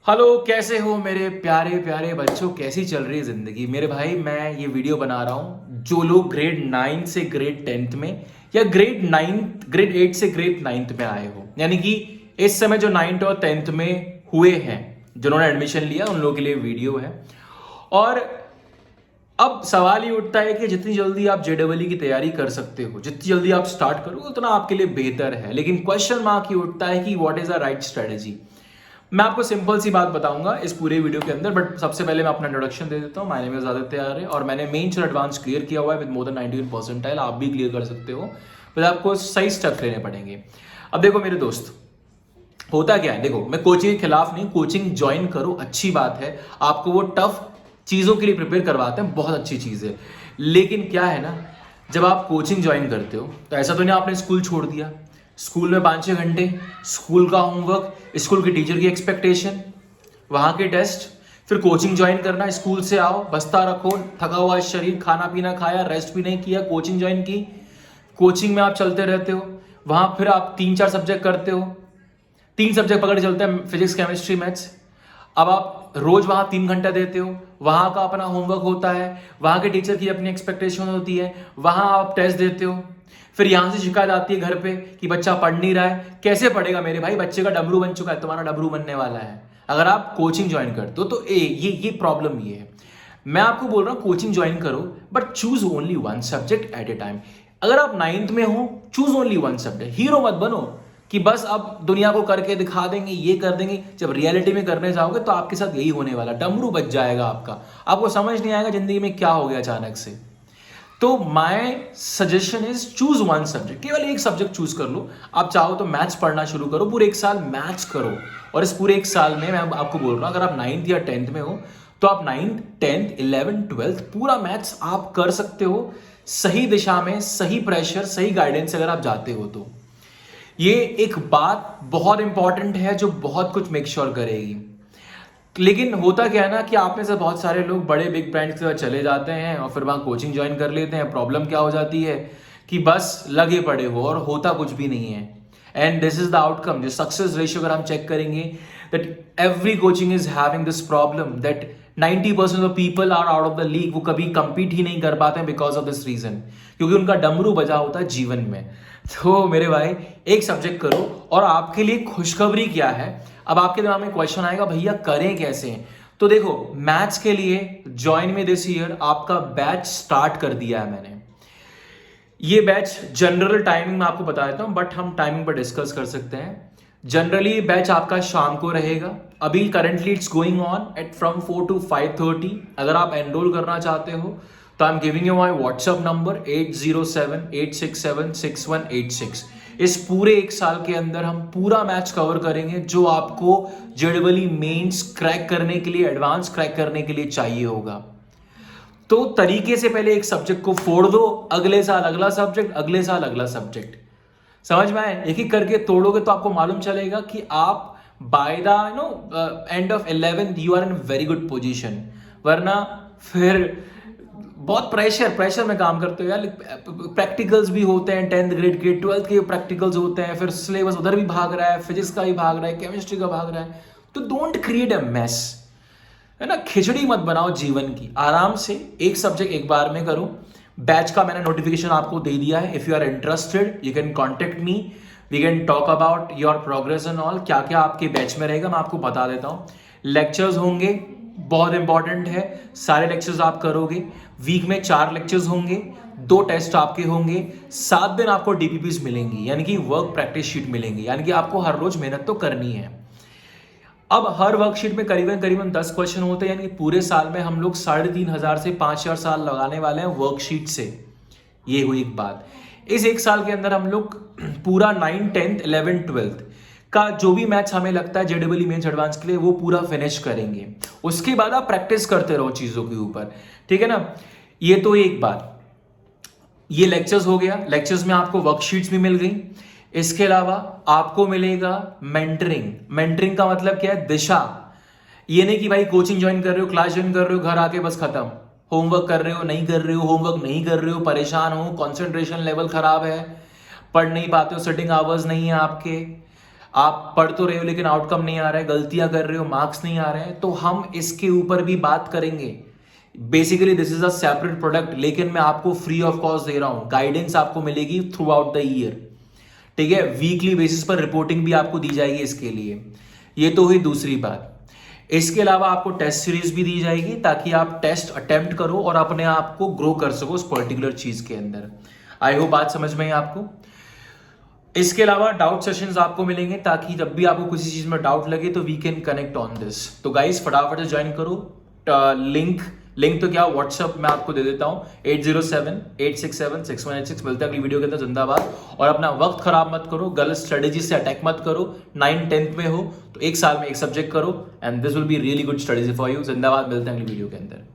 Hello, कैसे हो मेरे प्यारे प्यारे बच्चों। कैसी चल रही है ज़िंदगी मेरे भाई। मैं ये वीडियो बना रहा हूँ जो लोग ग्रेड 9 से ग्रेड 10th में या ग्रेड 8 से ग्रेड 9th में आए हो, यानी कि इस समय जो 9th और 10th में हुए हैं, जिन्होंने एडमिशन लिया, उन लोगों के लिए वीडियो है। और अब सवाल ये उठता है कि जितनी जल्दी आप जेडबलई की तैयारी कर सकते हो, जितनी जल्दी आप स्टार्ट करो, उतना आपके लिए बेहतर है। लेकिन क्वेश्चन मार्क ये उठता है कि what is the right strategy. मैं आपको सिंपल सी बात बताऊंगा इस पूरे वीडियो के अंदर, बट सबसे पहले मैं अपना इंट्रोडक्शन दे देता हूँ। माय नेम इज आदित्य आर्य और मैंने मेंस और एडवांस क्लियर किया हुआ है विद मोर देन 91 परसेंटाइल। आप भी क्लियर कर सकते हो, बट आपको सही स्टेप लेने पड़ेंगे। अब देखो मेरे दोस्त, होता क्या है, देखो मैं कोचिंग के खिलाफ नहीं, कोचिंग ज्वाइन करो, अच्छी बात है। आपको वो टफ चीज़ों के लिए प्रिपेयर करवाते हैं, बहुत अच्छी चीज़ है। लेकिन क्या है ना, जब आप कोचिंग ज्वाइन करते हो तो ऐसा तो नहीं आपने स्कूल छोड़ दिया। स्कूल में 5-6 घंटे स्कूल का होमवर्क, स्कूल की टीचर की एक्सपेक्टेशन, वहाँ के टेस्ट, फिर कोचिंग ज्वाइन करना। स्कूल से आओ, बस्ता रखो, थका हुआ शरीर, खाना पीना खाया, रेस्ट भी नहीं किया, कोचिंग ज्वाइन की। कोचिंग में आप चलते रहते हो, वहाँ फिर आप 3-4 सब्जेक्ट करते हो, 3 सब्जेक्ट पकड़ के चलते हैं, फिजिक्स केमिस्ट्री मैथ्स। अब आप रोज वहाँ 3 घंटा देते हो, वहाँ का अपना होमवर्क होता है, वहाँ के टीचर की अपनी एक्सपेक्टेशन होती है, वहाँ आप टेस्ट देते हो। फिर यहाँ से शिकायत आती है घर पे कि बच्चा पढ़ नहीं रहा है। कैसे पढ़ेगा मेरे भाई, बच्चे का डमरू बन चुका है, तुम्हारा डमरू बनने वाला है अगर आप कोचिंग ज्वाइन करते हो तो। ये प्रॉब्लम ये है। मैं आपको बोल रहा हूँ कोचिंग ज्वाइन करो, but choose only one subject at A time. अगर आप 9th में हो, choose only one subject. Hero मत बनो कि बस अब दुनिया को करके दिखा देंगे, ये कर देंगे। जब रियलिटी में करने जाओगे तो आपके साथ यही होने वाला, डमरू बच जाएगा आपका। आपको समझ नहीं आएगा जिंदगी में क्या हो गया अचानक से। तो my suggestion is choose one subject, केवल एक सब्जेक्ट चूज कर लो। आप चाहो तो मैथ्स पढ़ना शुरू करो, पूरे 1 साल मैथ्स करो। और इस पूरे 1 साल में मैं आपको बोल रहा हूं, अगर आप 9th या 10th में हो तो आप 9th 10th 11th 12th पूरा मैथ्स आप कर सकते हो, सही दिशा में, सही प्रेशर, सही गाइडेंस अगर आप जाते हो तो। ये एक बात बहुत इंपॉर्टेंट है जो बहुत कुछ मेक श्योर करेगी। लेकिन होता क्या है ना कि आप में से बहुत सारे लोग बड़े बिग ब्रांड्स के साथ चले जाते हैं और फिर वहाँ कोचिंग ज्वाइन कर लेते हैं। प्रॉब्लम क्या हो जाती है कि बस लगे पड़े हो और होता कुछ भी नहीं है। And this is the outcome. जो सक्सेस रेशियो अगर हम चेक करेंगे, that every coaching is having this problem, that 90% of people are out of the league. वो कभी कंपीट ही नहीं कर पाते हैं बिकॉज ऑफ दिस रीजन, क्योंकि उनका डमरू बजा होता है जीवन में। तो मेरे भाई, एक सब्जेक्ट करो। और आपके लिए खुशखबरी क्या है, अब आपके दिमाग में क्वेश्चन आएगा, भैया करें कैसे। तो देखो, मैथ्स के लिए ज्वाइन में दिस ईयर आपका बैच स्टार्ट कर दिया है मैंने। ये बैच जनरल टाइमिंग में आपको बता देता हूं, बट हम टाइमिंग पर डिस्कस कर सकते हैं। जनरली बैच आपका शाम को रहेगा। अभी currently it's going on at from 4 to 5:30। अगर आप एनरोल करना चाहते हो तो I am giving you my WhatsApp number 8078676186। इस पूरे 1 साल के अंदर हम पूरा मैच कवर करेंगे जो आपको जेडबलई मेंस क्रैक करने के लिए, एडवांस क्रैक करने के लिए चाहिए होगा। तो तरीके से पहले एक सब्जेक्ट को फोड़ दो, अगले साल अगला सब्जेक्ट, अगले साल अगला सब्जेक्ट। समझ में आए? एक एक करके तोड़ोगे तो आपको मालूम चलेगा कि आप by the end of 11th you are in very good position. वरना फिर बहुत प्रेशर में काम करते हो यार। प्रैक्टिकल्स भी होते हैं 10th ग्रेड के, 12th के प्रैक्टिकल्स होते हैं, फिर सिलेबस उधर भी भाग रहा है, फिजिक्स का भी भाग रहा है, केमिस्ट्री का भाग रहा है। तो डोंट क्रिएट अ मेस, है ना। खिचड़ी मत बनाओ जीवन की। आराम से एक सब्जेक्ट एक बार में करो। बैच का मैंने नोटिफिकेशन आपको दे दिया है। If you are interested you can contact me, we can talk about your progress and all. क्या क्या आपके बैच में रहेगा मैं आपको बता देता हूँ। लेक्चर्स होंगे, बहुत इंपॉर्टेंट है, सारे लेक्चर्स आप करोगे। वीक में 4 लेक्चर्स होंगे, 2 टेस्ट आपके होंगे, 7 दिन आपको डीपीपीज मिलेंगी, यानी कि वर्क प्रैक्टिस शीट मिलेंगी। यानी कि आपको हर रोज मेहनत तो करनी है। अब हर वर्कशीट में करीबन 10 क्वेश्चन होते हैं, यानी कि पूरे साल में हम लोग 3500 से 5000 साल लगाने वाले हैं वर्कशीट से। ये हुई एक बात। इस 1 साल के अंदर हम लोग पूरा 9, 10th, 11th, 12th का जो भी मैथ्स हमें लगता है जेडबलई मेंस एडवांस के लिए, वो पूरा फिनिश करेंगे। उसके बाद आप प्रैक्टिस करते रहो चीजों के ऊपर, ठीक है ना। ये तो एक बात। ये लेक्चर्स हो गया। लेक्चर्स में आपको वर्कशीट्स भी मिल गई। इसके अलावा आपको मिलेगा मेंटरिंग। मेंटरिंग का मतलब क्या है? दिशा। ये नहीं कि भाई कोचिंग ज्वाइन कर रहे हो, क्लास ज्वाइन कर रहे हो, घर आके बस खत्म। होमवर्क कर रहे हो, नहीं कर रहे हो, होमवर्क नहीं कर रहे हो, परेशान हो, कंसंट्रेशन लेवल खराब है, पढ़ नहीं पाते हो, सिटिंग आवर्स नहीं है आपके, आप पढ़ तो रहे हो लेकिन आउटकम नहीं आ रहा है, गलतियां कर रहे हो, मार्क्स नहीं आ रहे हैं, तो हम इसके ऊपर भी बात करेंगे। Basically this is a separate product, लेकिन मैं आपको फ्री ऑफ कॉस्ट दे रहा हूं। गाइडेंस आपको मिलेगी थ्रू आउट द ईयर, ठीक है। वीकली बेसिस पर रिपोर्टिंग भी आपको दी जाएगी इसके लिए। ये तो हुई दूसरी बात। इसके अलावा आपको टेस्ट सीरीज भी दी जाएगी ताकि आप टेस्ट अटेम्प्ट करो और अपने आप को ग्रो कर सको उस पर्टिकुलर चीज के अंदर। आई होप बात समझ में आई आपको। इसके अलावा डाउट सेशंस आपको मिलेंगे ताकि जब भी आपको किसी चीज में डाउट लगे तो we can connect on this. तो गाइस फटाफट से ज्वाइन करो। लिंक तो क्या व्हाट्सअप में आपको दे देता हूं 8078676186। मिलता है अगली वीडियो के अंदर। जिंदाबाद। और अपना वक्त खराब मत करो, गलत स्ट्रेटेजी से अटैक मत करो। 9th-10th में हो तो एक साल में एक सब्जेक्ट करो and this will be really good strategy for you. जिंदाबाद। मिलते हैं अगली वीडियो के अंदर।